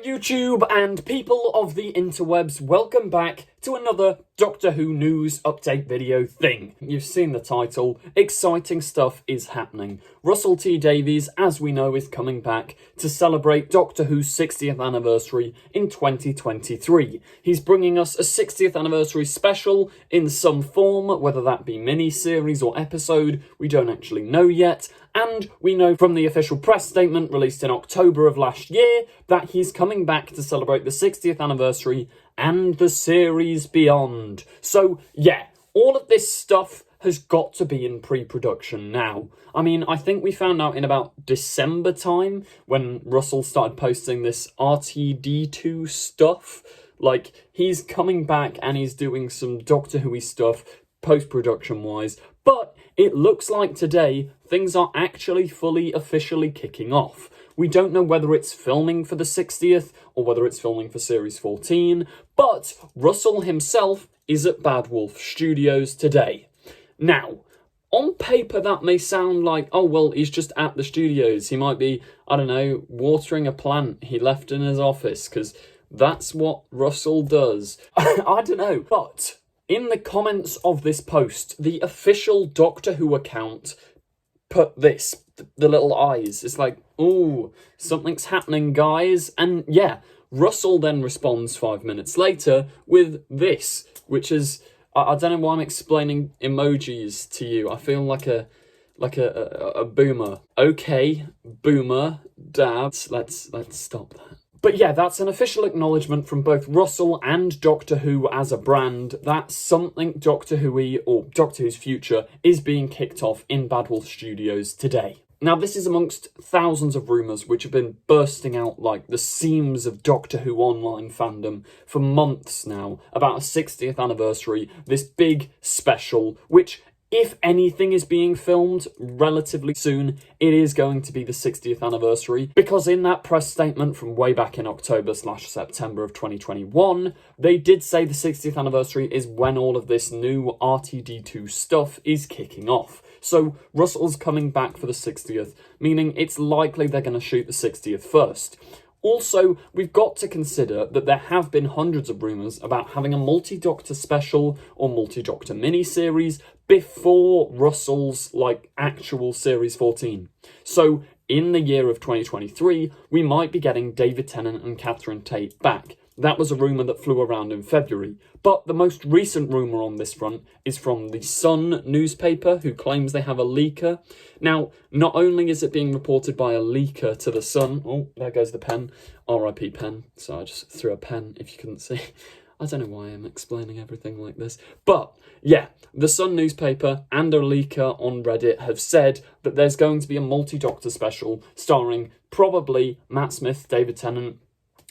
YouTube and people of the interwebs, welcome back to another Doctor Who news update video thing. You've seen the title, exciting stuff is happening. Russell T Davies, as we know, is coming back to celebrate Doctor Who's 60th anniversary in 2023. He's bringing us a 60th anniversary special in some form, whether that be mini-series or episode, we don't actually know yet. And we know from the official press statement released in October of last year that he's coming back to celebrate the 60th anniversary and the series beyond. So yeah, all of this stuff has got to be in pre-production now. I mean, I think we found out in about December time when Russell started posting this Rtd'2 stuff. Like, he's coming back and he's doing some Doctor Who-y stuff post-production wise, but it looks like today things are actually fully officially kicking off. We don't know whether it's filming for the 60th or whether it's filming for Series 14, but Russell himself is at Bad Wolf Studios today. Now, on paper that may sound like, oh well, he's just at the studios. He might be, I don't know, watering a plant he left in his office, because that's what Russell does. I don't know, but in the comments of this post, the official Doctor Who account put this, the little eyes. It's like, ooh, something's happening, guys. And yeah, Russell then responds 5 minutes later with this, which is, I don't know why I'm explaining emojis to you. I feel like a boomer. Okay, boomer, dad. Let's stop that. But yeah, that's an official acknowledgement from both Russell and Doctor Who as a brand that something Doctor Who-y, or Doctor Who's future, is being kicked off in Bad Wolf Studios today. Now, this is amongst thousands of rumours which have been bursting out like the seams of Doctor Who online fandom for months now about a 60th anniversary, this big special, which, if anything is being filmed relatively soon, it is going to be the 60th anniversary, because in that press statement from way back in October/September of 2021, they did say the 60th anniversary is when all of this new Rtd'2 stuff is kicking off. So Russell's coming back for the 60th, meaning it's likely they're going to shoot the 60th first. Also, we've got to consider that there have been hundreds of rumours about having a multi-Doctor special or multi-Doctor mini-series before Russell's, actual Series 14. So, in the year of 2023, we might be getting David Tennant and Catherine Tate back. That was a rumour that flew around in February. But the most recent rumour on this front is from the Sun newspaper, who claims they have a leaker. Now, not only is it being reported by a leaker to the Sun... Oh, there goes the pen. R.I.P. pen. So I just threw a pen, if you couldn't see. I don't know why I'm explaining everything like this. But, yeah, the Sun newspaper and a leaker on Reddit have said that there's going to be a multi-Doctor special starring probably Matt Smith, David Tennant,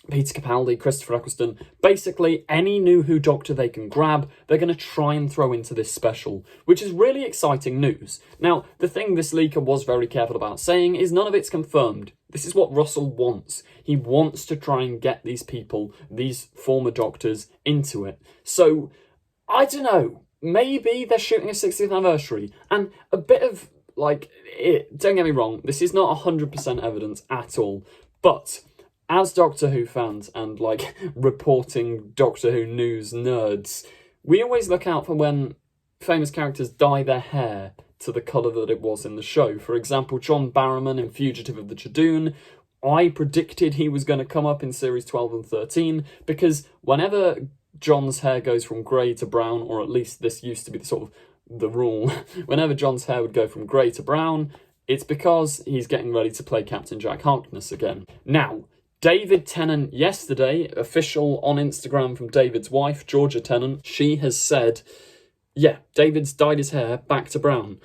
Peter Capaldi, Christopher Eccleston, basically any new Who Doctor they can grab, they're going to try and throw into this special, which is really exciting news. Now, the thing this leaker was very careful about saying is none of it's confirmed. This is what Russell wants. He wants to try and get these people, these former Doctors, into it. So, I don't know, maybe they're shooting a 60th anniversary, and a bit of, don't get me wrong, this is not 100% evidence at all, but as Doctor Who fans and, reporting Doctor Who news nerds, we always look out for when famous characters dye their hair to the colour that it was in the show. For example, John Barrowman in Fugitive of the Jadoon, I predicted he was going to come up in Series 12 and 13, because whenever John's hair goes from grey to brown, or at least this used to be the rule, whenever John's hair would go from grey to brown, it's because he's getting ready to play Captain Jack Harkness again. Now, David Tennant yesterday, official on Instagram from David's wife, Georgia Tennant, she has said, yeah, David's dyed his hair back to brown.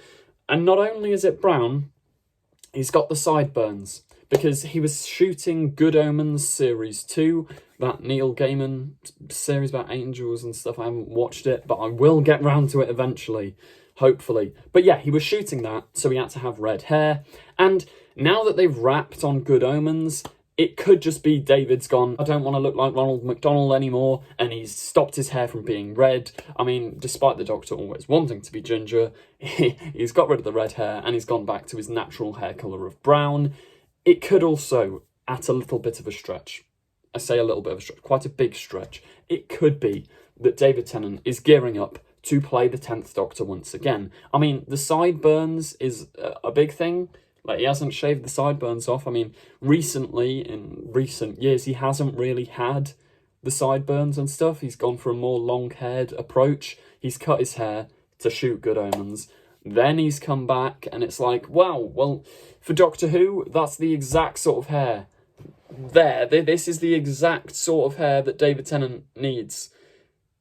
And not only is it brown, he's got the sideburns, because he was shooting Good Omens Series 2, that Neil Gaiman series about angels and stuff. I haven't watched it, but I will get round to it eventually, hopefully. But yeah, he was shooting that, so he had to have red hair. And now that they've wrapped on Good Omens, it could just be David's gone, I don't want to look like Ronald McDonald anymore, and he's stopped his hair from being red. I mean, despite the Doctor always wanting to be ginger, he's got rid of the red hair and he's gone back to his natural hair colour of brown. It could also, at a little bit of a stretch, I say a little bit of a stretch, quite a big stretch, it could be that David Tennant is gearing up to play the 10th Doctor once again. I mean, the sideburns is a big thing. Like, he hasn't shaved the sideburns off. I mean, recently, in recent years, he hasn't really had the sideburns and stuff. He's gone for a more long-haired approach. He's cut his hair to shoot Good Omens. Then he's come back, and it's like, wow, well, for Doctor Who, that's the exact sort of hair. This is the exact sort of hair that David Tennant needs.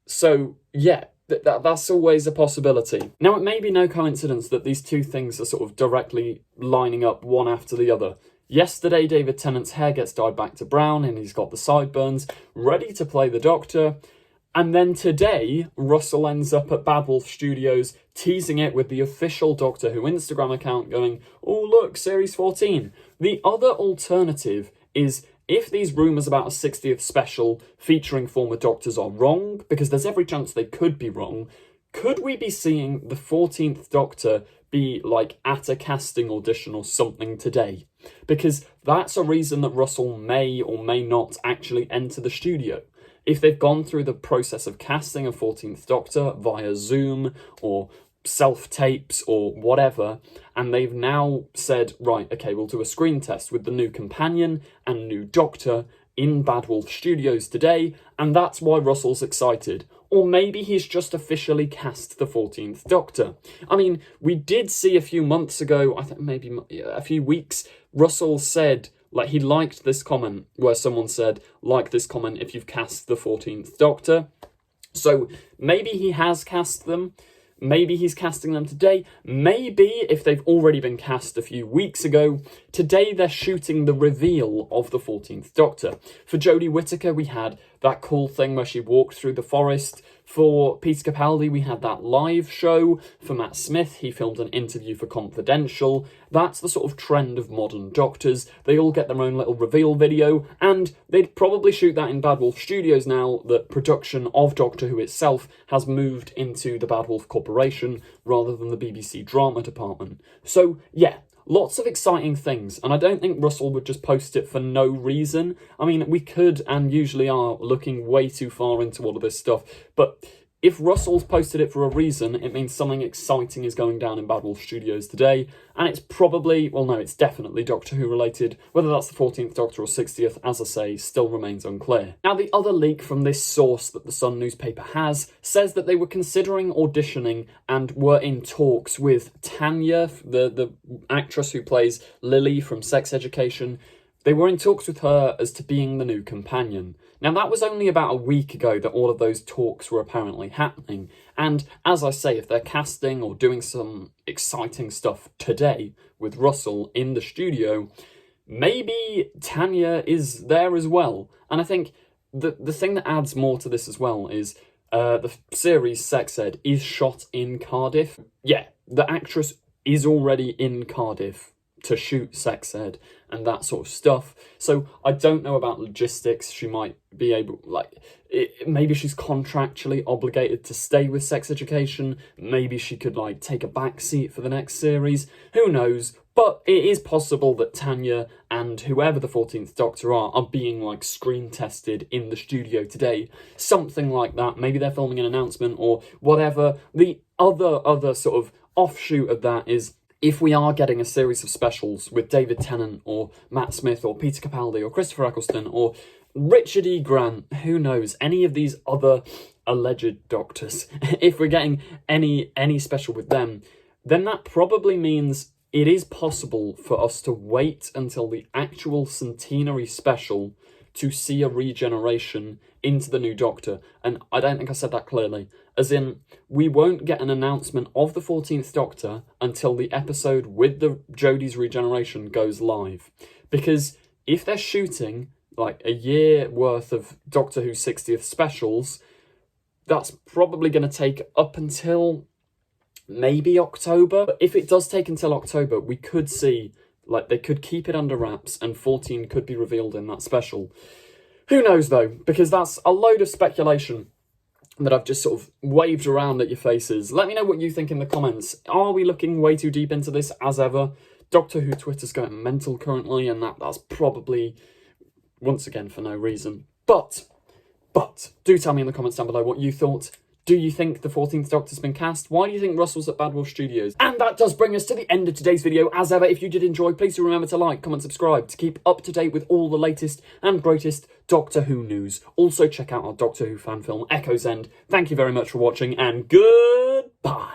So, yeah, that's always a possibility. Now, it may be no coincidence that these two things are sort of directly lining up one after the other. Yesterday, David Tennant's hair gets dyed back to brown, and he's got the sideburns, ready to play the Doctor. And then today, Russell ends up at Bad Wolf Studios, teasing it with the official Doctor Who Instagram account, going, oh look, Series 14. The other alternative is, if these rumours about a 60th special featuring former Doctors are wrong, because there's every chance they could be wrong, could we be seeing the 14th Doctor be, like, at a casting audition or something today? Because that's a reason that Russell may or may not actually enter the studio. If they've gone through the process of casting a 14th Doctor via Zoom or self-tapes or whatever, and they've now said, right, okay, we'll do a screen test with the new companion and new Doctor in Bad Wolf Studios today, and that's why Russell's excited. Or maybe he's just officially cast the 14th Doctor. I mean, we did see a few months ago, I think maybe a few weeks, Russell said, like, he liked this comment where someone said, like this comment if you've cast the 14th Doctor. So maybe he has cast them. Maybe he's casting them today. Maybe, if they've already been cast a few weeks ago, today they're shooting the reveal of the 14th Doctor. For Jodie Whittaker, we had that cool thing where she walked through the forest. For Peter Capaldi, we had that live show. For Matt Smith, he filmed an interview for Confidential. That's the sort of trend of modern Doctors. They all get their own little reveal video, and they'd probably shoot that in Bad Wolf Studios now that production of Doctor Who itself has moved into the Bad Wolf Corporation rather than the BBC drama department. So, yeah, lots of exciting things, and I don't think Russell would just post it for no reason. I mean, we could, and usually are, looking way too far into all of this stuff, but if Russell's posted it for a reason, it means something exciting is going down in Bad Wolf Studios today, and it's probably, well no, it's definitely Doctor Who related. Whether that's the 14th Doctor or 60th, as I say, still remains unclear. Now, the other leak from this source that the Sun newspaper has says that they were considering auditioning and were in talks with Tanya, the actress who plays Lily from Sex Education. They were in talks with her as to being the new companion. Now, that was only about a week ago that all of those talks were apparently happening. And as I say, if they're casting or doing some exciting stuff today with Russell in the studio, maybe Tanya is there as well. And I think the thing that adds more to this as well is the series Sex Ed is shot in Cardiff. Yeah, the actress is already in Cardiff to shoot Sex Ed and that sort of stuff. So I don't know about logistics. She might be able, maybe she's contractually obligated to stay with Sex Education. Maybe she could, take a back seat for the next series. Who knows? But it is possible that Tanya and whoever the 14th Doctor are being, screen tested in the studio today. Something like that. Maybe they're filming an announcement or whatever. The other sort of offshoot of that is, if we are getting a series of specials with David Tennant or Matt Smith or Peter Capaldi or Christopher Eccleston or Richard E. Grant, who knows, any of these other alleged Doctors, if we're getting any special with them, then that probably means it is possible for us to wait until the actual centenary special to see a regeneration into the new Doctor. And I don't think I said that clearly. As in, we won't get an announcement of the 14th Doctor until the episode with the Jodie's regeneration goes live. Because if they're shooting, a year worth of Doctor Who 60th specials, that's probably going to take up until maybe October. But if it does take until October, we could see, they could keep it under wraps and 14 could be revealed in that special. Who knows, though, because that's a load of speculation that I've just sort of waved around at your faces. Let me know what you think in the comments. Are we looking way too deep into this, as ever? Doctor Who Twitter's going mental currently, and that's probably, once again, for no reason. But, do tell me in the comments down below what you thought. Do you think the 14th Doctor's been cast? Why do you think Russell's at Bad Wolf Studios? And that does bring us to the end of today's video. As ever, if you did enjoy, please do remember to like, comment, subscribe to keep up to date with all the latest and greatest Doctor Who news. Also check out our Doctor Who fan film, Echo's End. Thank you very much for watching, and goodbye.